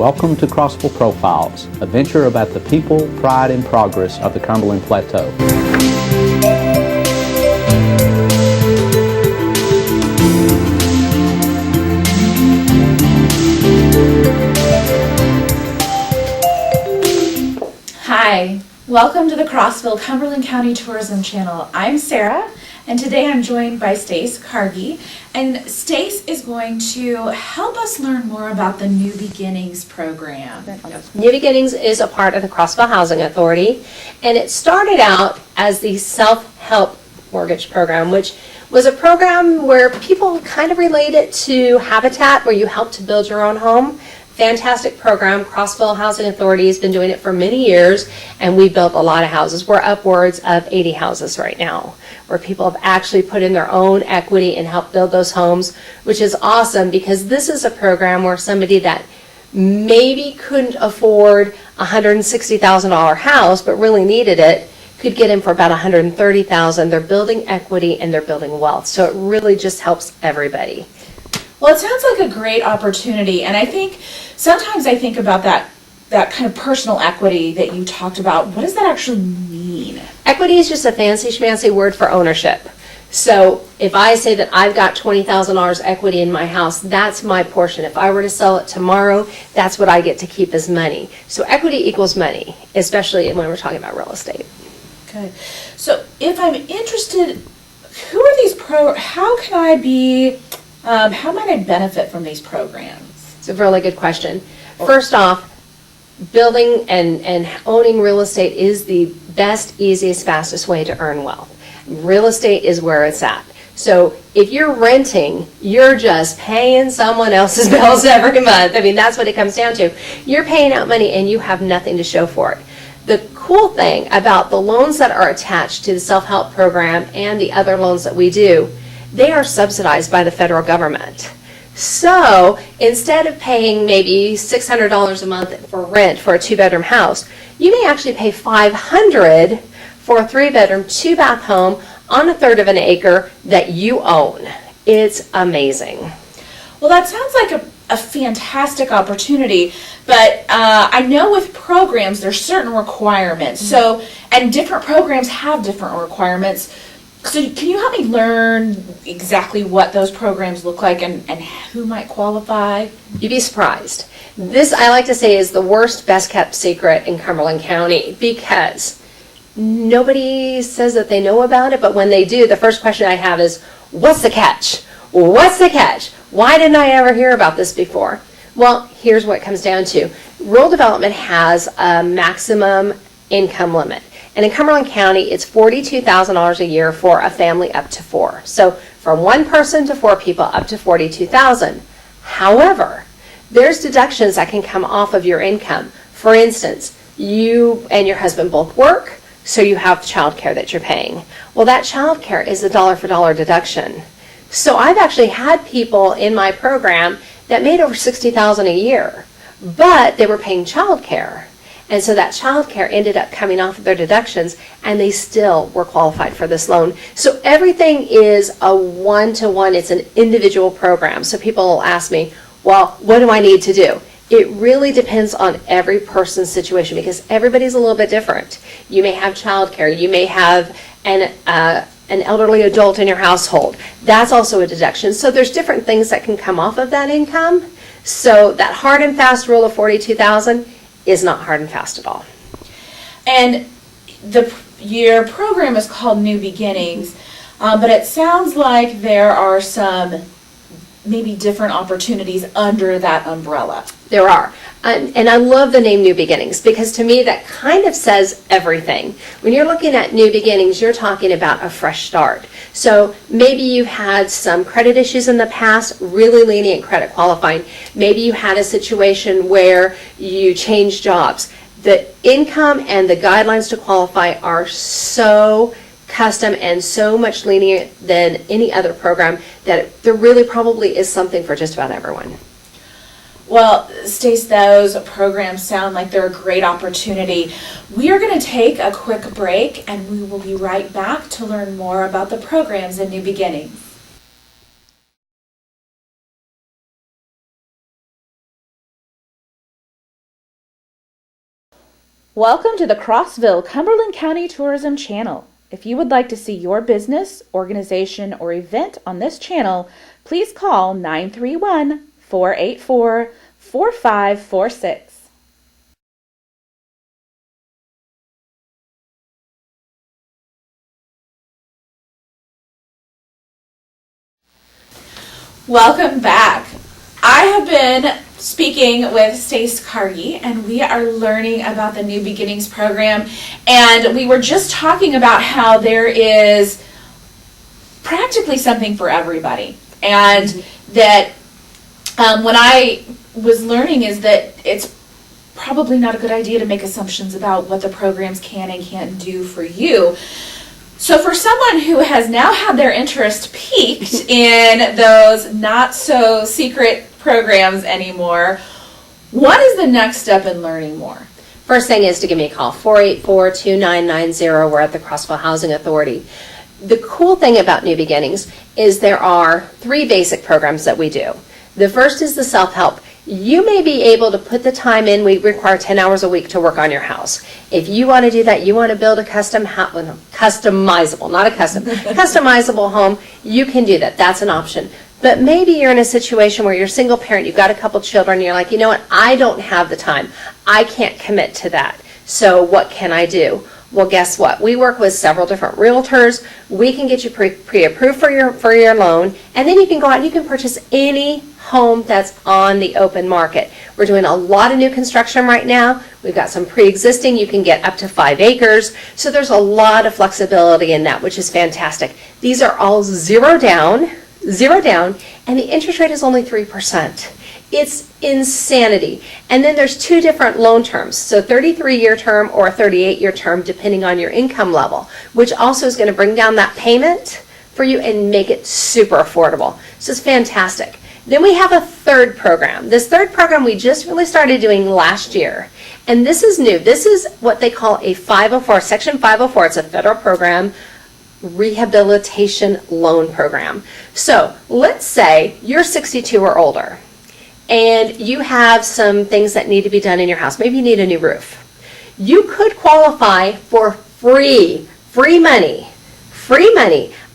Welcome to Crossville Profiles, a venture about the people, pride, and progress of the Cumberland Plateau. Hi, welcome to the Crossville Cumberland County Tourism Channel. I'm Sarah, and today I'm joined by Stace, Karge, and Stace is going to help us learn more about the New Beginnings program. New Beginnings is a part of the Crossville Housing Authority, and it started out as the self-help mortgage program, which was a program where people kind of relate it to Habitat, where you help to build your own home. Fantastic program. Crossville Housing Authority has been doing it for many years, and we built a lot of houses. We're upwards of 80 houses right now, where people have actually put in their own equity and helped build those homes, which is awesome because this is a program where somebody that maybe couldn't afford a $160,000 house but really needed it could get in for about $130,000. They're building equity and they're building wealth, so it really just helps everybody. Well, it sounds like a great opportunity, and I think sometimes I think about that kind of personal equity that you talked about. What does that actually mean? Equity is just a fancy schmancy word for ownership. So if I say that I've got $20,000 equity in my house, that's my portion. If I were to sell it tomorrow, that's what I get to keep as money. So equity equals money, especially when we're talking about real estate. Okay. So if I'm interested, who are these how might I benefit from these programs? It's a really good question. First off, building and owning real estate is the best, easiest, fastest way to earn wealth. Real estate is where it's at. So if you're renting, you're just paying someone else's bills every month. I mean, that's what it comes down to. You're paying out money and you have nothing to show for it. The cool thing about the loans that are attached to the self-help program and the other loans that we do, they are subsidized by the federal government. So instead of paying maybe $600 a month for rent for a 2-bedroom house, you may actually pay $500 for a 3-bedroom, 2-bath home on 1/3 of an acre that you own. It's amazing. Well, that sounds like a fantastic opportunity, but I know with programs there's certain requirements. So, and different programs have different requirements. So can you help me learn exactly what those programs look like and who might qualify? You'd be surprised. This, I like to say, is the worst, best kept secret in Cumberland County because nobody says that they know about it, but when they do, the first question I have is, what's the catch? What's the catch? Why didn't I ever hear about this before? Well, here's what it comes down to. Rural development has a maximum income limit. And in Cumberland County, it's $42,000 a year for a family up to 4. So from 1 person to 4 people up to $42,000. However, there's deductions that can come off of your income. For instance, you and your husband both work, so you have child care that you're paying. Well, that child care is a dollar for dollar deduction. So I've actually had people in my program that made over $60,000 a year, but they were paying child care. And so that child care ended up coming off of their deductions, and they still were qualified for this loan. So everything is a one-to-one. It's an individual program. So people will ask me, well, what do I need to do? It really depends on every person's situation because everybody's a little bit different. You may have child care. You may have an elderly adult in your household. That's also a deduction. So there's different things that can come off of that income. So that hard and fast rule of $42,000 is not hard and fast at all. And your program is called New Beginnings, but it sounds like there are some maybe different opportunities under that umbrella. There are. And I love the name New Beginnings because to me that kind of says everything. When you're looking at New Beginnings, you're talking about a fresh start. So maybe you've had some credit issues in the past, really lenient credit qualifying. Maybe you had a situation where you changed jobs. The income and the guidelines to qualify are so custom and so much lenient than any other program that there really probably is something for just about everyone. Well, Stace, those programs sound like they're a great opportunity. We are going to take a quick break and we will be right back to learn more about the programs in New Beginnings. Welcome to the Crossville, Cumberland County Tourism Channel. If you would like to see your business, organization, or event on this channel, please call 931-484-4546. Welcome back. I have been speaking with Stace Karge, and we are learning about the New Beginnings program. And we were just talking about how there is practically something for everybody. And that when I was learning is that it's probably not a good idea to make assumptions about what the programs can and can't do for you. So for someone who has now had their interest piqued in those not so secret programs anymore, what is the next step in learning more? First thing is to give me a call, 484-2990. We're at the Crossville Housing Authority. The cool thing about New Beginnings is there are 3 basic programs that we do. The first is the self-help. You may be able to put the time in. We require 10 hours a week to work on your house. If you want to do that, you want to build a customizable home, you can do that. That's an option. But maybe you're in a situation where you're a single parent, you've got a couple children, and you're like, you know what, I don't have the time. I can't commit to that. So what can I do? Well, guess what? We work with several different realtors. We can get you pre-approved for your loan, and then you can go out and you can purchase any home that's on the open market. We're doing a lot of new construction right now. We've got some pre-existing. You can get up to 5 acres. So there's a lot of flexibility in that, which is fantastic. These are all zero down, and the interest rate is only 3%. It's insanity. And then there's 2 different loan terms, so 33-year term or a 38-year term, depending on your income level, which also is going to bring down that payment for you and make it super affordable. So it's fantastic. Then we have a third program. This third program we just really started doing last year. And this is new. This is what they call a 504, Section 504. It's a federal program, rehabilitation loan program. So let's say you're 62 or older and you have some things that need to be done in your house. Maybe you need a new roof. You could qualify for free money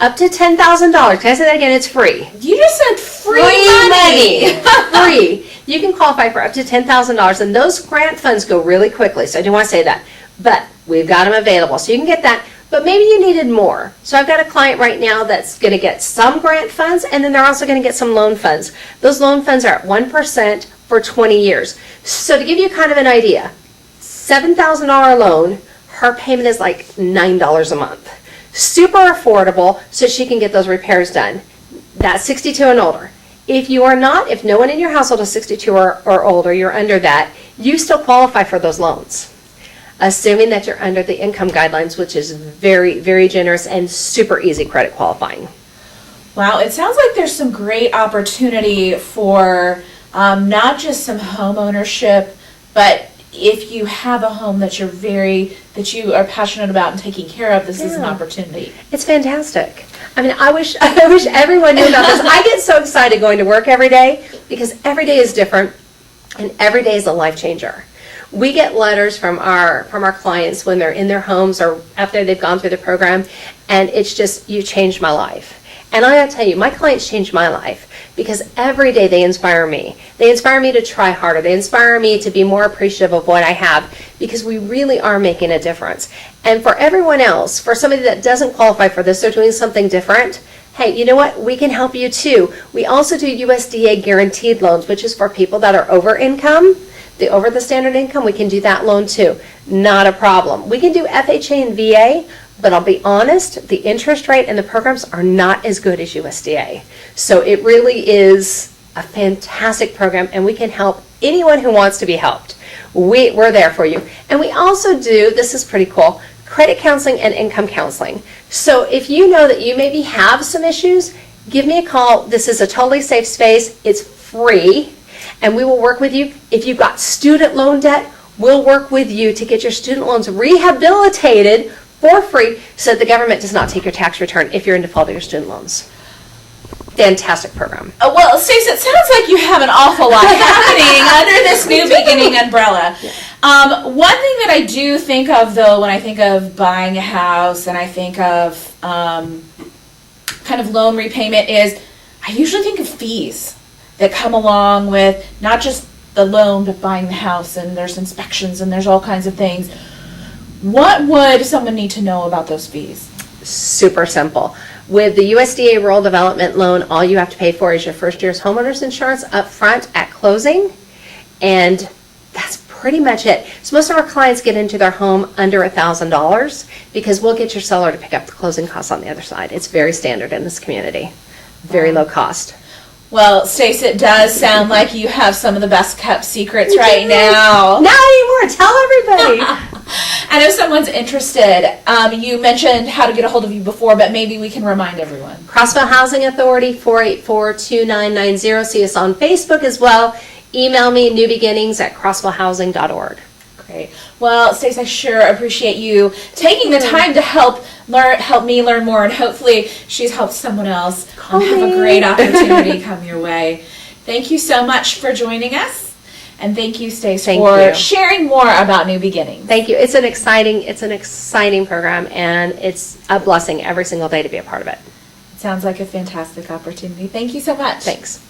up to $10,000. Can I say that again? It's free. You just said free money. Free. You can qualify for up to $10,000, and those grant funds go really quickly, so I do want to say that. But we've got them available, so you can get that. But maybe you needed more. So I've got a client right now that's going to get some grant funds, and then they're also going to get some loan funds. Those loan funds are at 1% for 20 years. So to give you kind of an idea, $7,000 loan, her payment is like $9 a month. Super affordable, so she can get those repairs done. That's 62 and older. If you are not, if no one in your household is 62 or older, you're under that, you still qualify for those loans, assuming that you're under the income guidelines, which is very, very generous and super easy credit qualifying. Wow, it sounds like there's some great opportunity for not just some home ownership, but if you have a home that you are passionate about and taking care of, this is an opportunity. It's fantastic. I mean, I wish everyone knew about this. I get so excited going to work every day because every day is different and every day is a life changer. We get letters from our clients when they're in their homes or after they've gone through the program, and it's just, you changed my life. And I gotta tell you, my clients changed my life because every day they inspire me. They inspire me to try harder. They inspire me to be more appreciative of what I have because we really are making a difference. And for everyone else, for somebody that doesn't qualify for this, they're doing something different, hey, you know what? We can help you too. We also do USDA guaranteed loans, which is for people that are over income. Over the standard income, we can do that loan too. Not a problem. We can do FHA and VA, but I'll be honest, the interest rate and the programs are not as good as USDA. So it really is a fantastic program, and we can help anyone who wants to be helped. We're there for you. And we also do, this is pretty cool, credit counseling and income counseling. So if you know that you maybe have some issues, give me a call. This is a totally safe space. It's free. And we will work with you. If you've got student loan debt, we'll work with you to get your student loans rehabilitated for free so that the government does not take your tax return if you're in default of your student loans. Fantastic program. Well, Stace, it sounds like you have an awful lot happening under this New Beginning umbrella. One thing that I do think of, though, when I think of buying a house and I think of kind of loan repayment is I usually think of fees that come along with not just the loan, but buying the house, and there's inspections and there's all kinds of things. What would someone need to know about those fees? Super simple. With the USDA Rural Development Loan, all you have to pay for is your first year's homeowner's insurance up front at closing, and that's pretty much it. So most of our clients get into their home under $1,000 because we'll get your seller to pick up the closing costs on the other side. It's very standard in this community. Very low cost. Well, Stace, it does sound like you have some of the best kept secrets right now. Not anymore. Tell everybody. And if someone's interested, you mentioned how to get a hold of you before, but maybe we can remind everyone. Crossville Housing Authority, 484-2990. See us on Facebook as well. Email me, newbeginnings@crossvillehousing.org. Great. Well, Stace, I sure appreciate you taking the time to help me learn more, and hopefully she's helped someone else have a great opportunity come your way. Thank you so much for joining us, and thank you, Stace, for sharing more about New Beginnings. Thank you. It's an exciting program, and it's a blessing every single day to be a part of it. It sounds like a fantastic opportunity. Thank you so much. Thanks.